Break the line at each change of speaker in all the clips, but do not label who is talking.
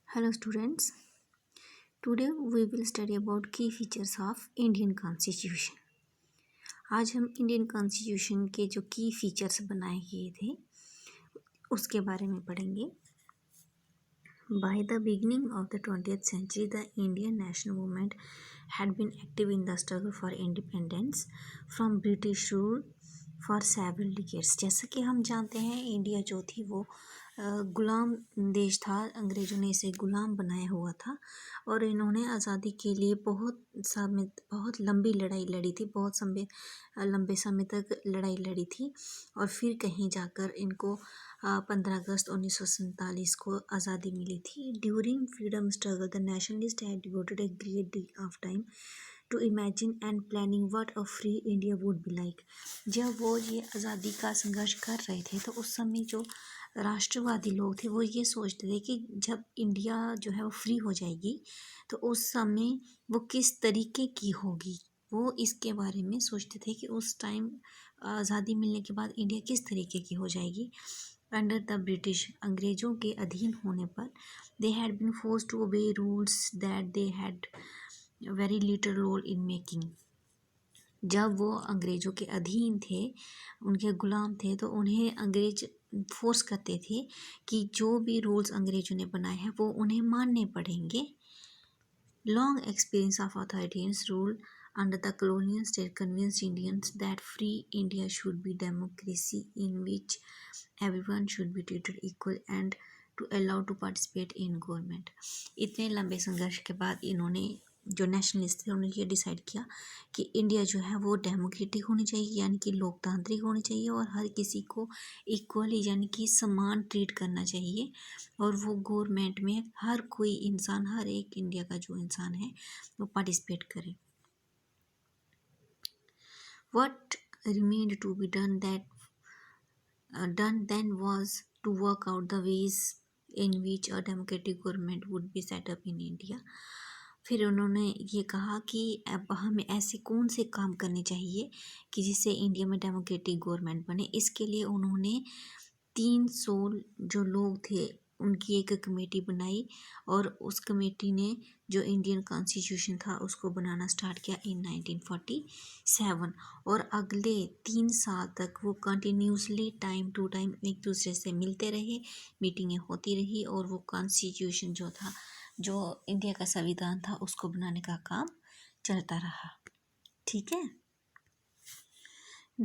Hello students, today we will study about key features of Indian Constitution. आज हम Indian constitution के जो की फीचर्स बनाए गए थे उसके बारे में पढ़ेंगे. By the beginning of the 20th century, the Indian national movement had been active in the struggle for independence from British rule for several decades. जैसा कि हम जानते हैं इंडिया जो थी वो गुलाम देश था. अंग्रेज़ों ने इसे गुलाम बनाया हुआ था और इन्होंने आज़ादी के लिए बहुत लंबी लड़ाई लड़ी थी. बहुत लंबे समय तक लड़ाई लड़ी थी और फिर कहीं जाकर इनको 15 अगस्त 1947 को आज़ादी मिली थी. During freedom struggle the nationalist had devoted a great deal of time to imagine and planning what a free India would be like. जब वो ये आज़ादी का संघर्ष कर रहे थे तो उस समय जो राष्ट्रवादी लोग थे वो ये सोचते थे कि जब इंडिया जो है वो फ्री हो जाएगी तो उस समय वो किस तरीके की होगी. वो इसके बारे में सोचते थे कि उस टाइम आज़ादी मिलने के बाद इंडिया किस तरीके की हो जाएगी. अंडर द ब्रिटिश, अंग्रेज़ों के अधीन होने पर they had been forced to obey rules that they had very little role in making. जब वो अंग्रेज़ों के अधीन थे, उनके गुलाम थे, तो उन्हें अंग्रेज फोर्स करते थे कि जो भी रूल्स अंग्रेज़ों ने बनाए हैं वो उन्हें मानने पड़ेंगे. Long experience of authoritarian rule under the colonial state convinced Indians that free India should be democracy in which everyone should be treated equal and to allow to participate in government. इतने लंबे संघर्ष के बाद इन्होंने जो nationalist थे उन्होंने ये डिसाइड किया कि इंडिया जो है वो डेमोक्रेटिक होनी चाहिए, यानी कि लोकतांत्रिक होनी चाहिए और हर किसी को इक्वली यानी कि समान ट्रीट करना चाहिए और वो गवर्नमेंट में हर कोई इंसान, हर एक इंडिया का जो इंसान है वो पार्टिसिपेट करे. What remained to be done then was to work out the ways in which a democratic government would be set up in India. फिर उन्होंने ये कहा कि अब हमें ऐसे कौन से काम करने चाहिए कि जिससे इंडिया में डेमोक्रेटिक गवर्नमेंट बने. इसके लिए उन्होंने 300 जो लोग थे उनकी एक कमेटी बनाई और उस कमेटी ने जो इंडियन कॉन्स्टिट्यूशन था उसको बनाना स्टार्ट किया इन 1947 और अगले 3 साल तक वो कंटिन्यूसली टाइम टू टाइम एक दूसरे से मिलते रहे, मीटिंगें होती रही और वो कॉन्स्टिट्यूशन जो था, जो इंडिया का संविधान था, उसको बनाने का काम चलता रहा. ठीक है.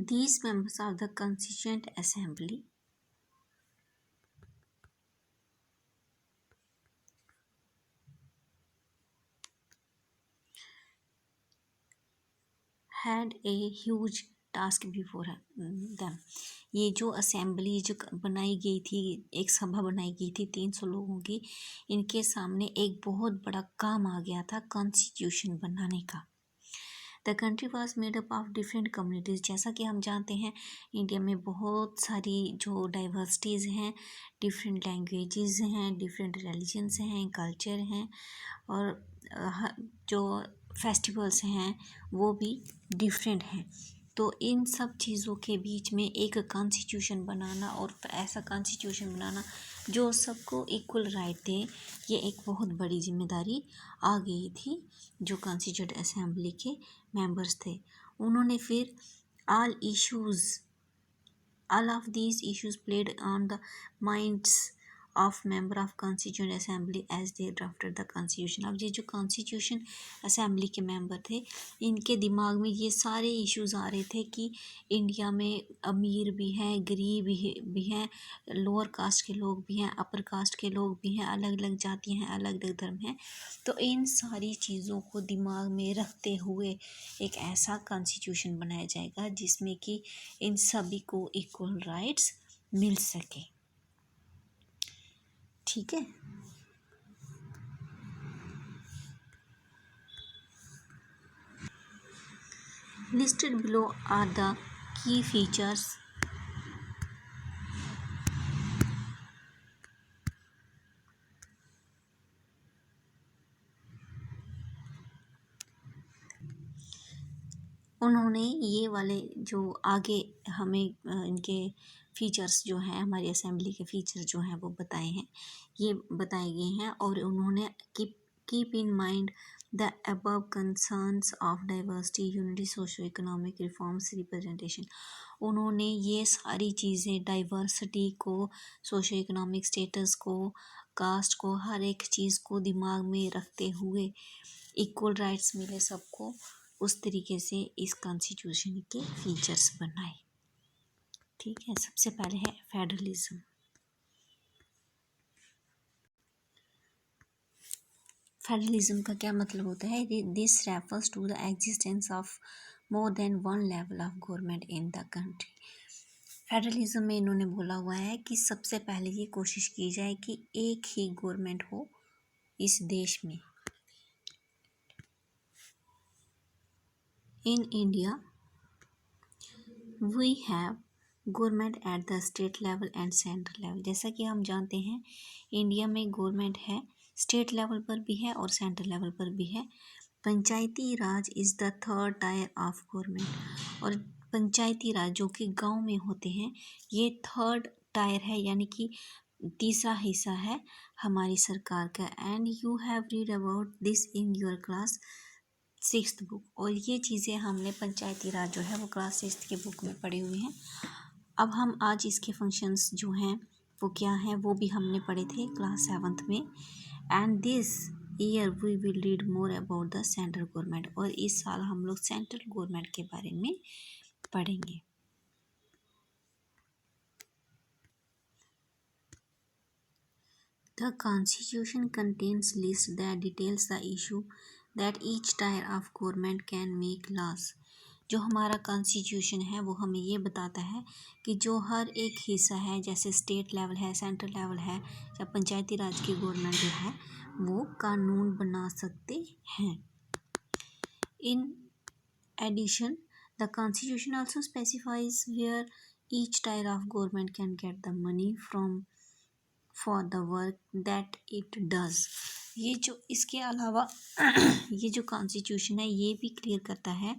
These members of the Constituent Assembly had a huge task before them. ये जो असेंबली जो बनाई गई थी, एक सभा बनाई गई थी 300 लोगों की, इनके सामने एक बहुत बड़ा काम आ गया था कॉन्स्टिट्यूशन बनाने का. The country was made up of different communities. जैसा कि हम जानते हैं इंडिया में बहुत सारी जो डाइवर्सिटीज़ हैं, डिफरेंट लैंग्वेजेस हैं, डिफरेंट रिलीजन्स हैं, कल्चर हैं और जो फेस्टिवल्स हैं वो भी डिफरेंट हैं. तो इन सब चीज़ों के बीच में एक कॉन्स्टिट्यूशन बनाना और ऐसा कॉन्स्टिट्यूशन बनाना जो सबको इक्वल राइट दे, ये एक बहुत बड़ी जिम्मेदारी आ गई थी जो कॉन्स्टिट्यूंट असेंबली के मेंबर्स थे. उन्होंने फिर all of these issues played on the minds of member of constituent assembly as they drafted the constitution. अब ये जो कॉन्स्टिट्यूशन असेंबली के मेंबर थे इनके दिमाग में ये सारे इश्यूज आ रहे थे कि इंडिया में अमीर भी हैं, गरीब भी हैं, लोअर कास्ट के लोग भी हैं, अपर कास्ट के लोग भी हैं, अलग अलग जातियां हैं, अलग अलग धर्म हैं. तो इन सारी चीज़ों को दिमाग में रखते हुए एक ऐसा कॉन्स्टिट्यूशन बनाया जाएगा जिसमें कि इन सभी को इक्वल राइट्स मिल सके. ठीक है. Listed below are the key features उन्होंने ये वाले जो आगे हमें इनके फीचर्स जो हैं, हमारी असेंबली के फीचर जो हैं वो बताए हैं, ये बताए गए हैं। और उन्होंने keep in mind the above concerns of diversity, unity, socio economic reforms, representation. उन्होंने ये सारी चीज़ें, डाइवर्सिटी को, सोशो इकोनॉमिक स्टेटस को, कास्ट को, हर एक चीज़ को दिमाग में रखते हुए, इक्वल राइट्स मिले सबको, उस तरीके से इस कॉन्स्टिट्यूशन के फीचर्स बनाए। ठीक है, सबसे पहले है फेडरलिज्म। फेडरलिज्म का क्या मतलब होता है? This refers to the existence of more than one level of government in the country. Federalism में इन्होंने बोला हुआ है कि सबसे पहले ये कोशिश की जाए कि एक ही गवर्नमेंट हो इस देश में। In India we have government at the state level and central level. जैसा कि हम जानते हैं, इंडिया में गवर्नमेंट है, स्टेट लेवल पर भी है और सेंट्रल लेवल पर भी है। Panchayati Raj is the third tier of government. और पंचायती राज जो कि गांव में होते हैं, ये थर्ड टायर है, यानी कि तीसरा हिस्सा है हमारी सरकार का। And you have read about this in your class 6th book. और ये चीज़ें हमने पंचायती राज जो है वो क्लास 6th की बुक में पढ़ी हुई हैं। अब हम आज इसके फंक्शंस जो हैं वो क्या हैं वो भी हमने पढ़े थे क्लास 7th में। And this year we will read more about the central government. और इस साल हम लोग सेंट्रल गवर्नमेंट के बारे में पढ़ेंगे। The Constitution contains list that details the issue that each tier of government can make laws। जो हमारा कॉन्स्टिट्यूशन है वो हमें ये बताता है कि जो हर एक हिस्सा है, जैसे स्टेट लेवल है, सेंट्रल लेवल है या पंचायती राज की गवर्नमेंट जो है वो कानून बना सकते हैं। In addition the constitution also specifies where each tier of government can get the money from for the work that it does। ये जो इसके अलावा ये जो कॉन्स्टिट्यूशन है ये भी क्लियर करता है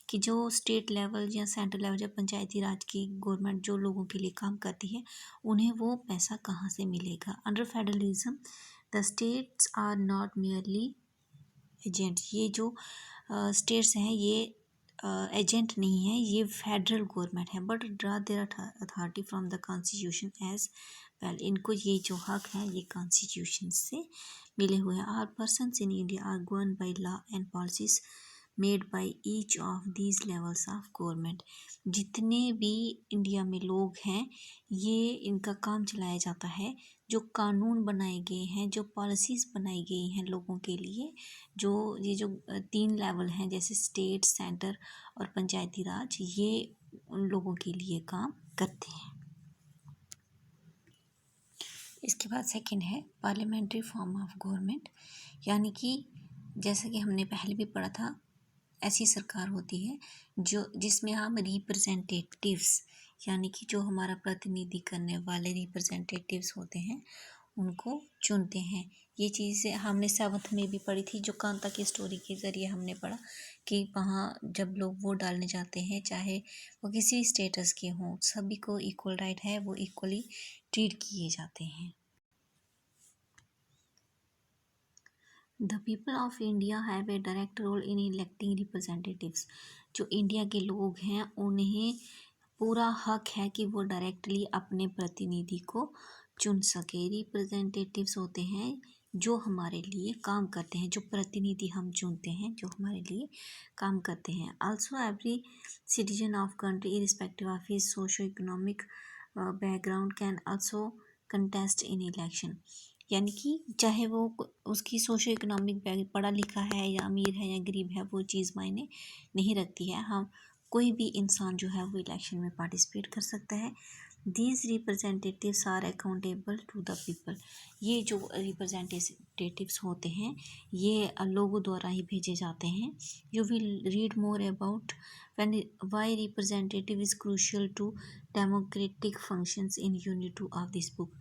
कि जो स्टेट लेवल या सेंट्रल लेवल या पंचायती राज की गवर्नमेंट जो लोगों के लिए काम करती है उन्हें वो पैसा कहाँ से मिलेगा। Under federalism the states are not merely agent. ये जो स्टेट्स हैं ये एजेंट नहीं है, ये फेडरल गवर्नमेंट है, but draw their authority from the constitution as well. इनको ये जो हक है ये कॉन्स्टिट्यूशन से मिले हुए हैं। Our persons in India are govern by law and policies made by each of these levels of government. जितने भी इंडिया में लोग हैं ये इनका काम चलाया जाता है, जो कानून बनाए गए हैं, जो पॉलिसीज़ बनाई गई हैं लोगों के लिए, जो ये जो 3 लेवल हैं जैसे स्टेट, सेंटर और पंचायती राज, ये उन लोगों के लिए काम करते हैं। इसके बाद सेकंड है पार्लियामेंट्री फॉर्म ऑफ गवर्नमेंट। यानी कि जैसा कि हमने पहले भी पढ़ा था, ऐसी सरकार होती है जो जिसमें हम रिप्रेजेंटेटिव्स यानी कि जो हमारा प्रतिनिधि करने वाले रिप्रेजेंटेटिव्स होते हैं उनको चुनते हैं। ये चीज़ें हमने 7th में भी पढ़ी थी, जो कांता की स्टोरी के ज़रिए हमने पढ़ा कि वहाँ जब लोग वोट डालने जाते हैं चाहे वो किसी भी स्टेटस के हों, सभी को इक्वल राइट है, वो इक्वली ट्रीट किए जाते हैं। The people of India have a direct role in electing representatives. जो इंडिया के लोग हैं उन्हें पूरा हक है कि वो डायरेक्टली अपने प्रतिनिधि को चुन सके। रिप्रेजेंटेटिव्स होते हैं जो हमारे लिए काम करते हैं, जो प्रतिनिधि हम चुनते हैं जो हमारे लिए काम करते हैं। Also every citizen of country irrespective of his socio economic background can also contest in election. यानी कि चाहे वो उसकी सोशो इकोनॉमिक पढ़ा लिखा है या अमीर है या गरीब है, वो चीज़ मायने नहीं रखती है। हाँ, कोई भी इंसान जो है वो इलेक्शन में पार्टिसिपेट कर सकता है। These representatives are accountable to the people. ये जो रिप्रेजेंटेटिव्स होते हैं ये लोगों द्वारा ही भेजे जाते हैं। You will read more about why representative is crucial to democratic functions in unit 2 of this book.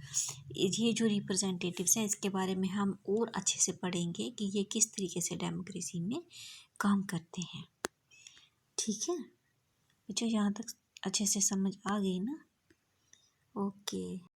ये जो रिप्रेजेंटेटिव्स हैं इसके बारे में हम और अच्छे से पढ़ेंगे कि ये किस तरीके से डेमोक्रेसी में काम करते हैं। ठीक है बच्चों, यहाँ तक अच्छे से समझ आ गई ना? ओके।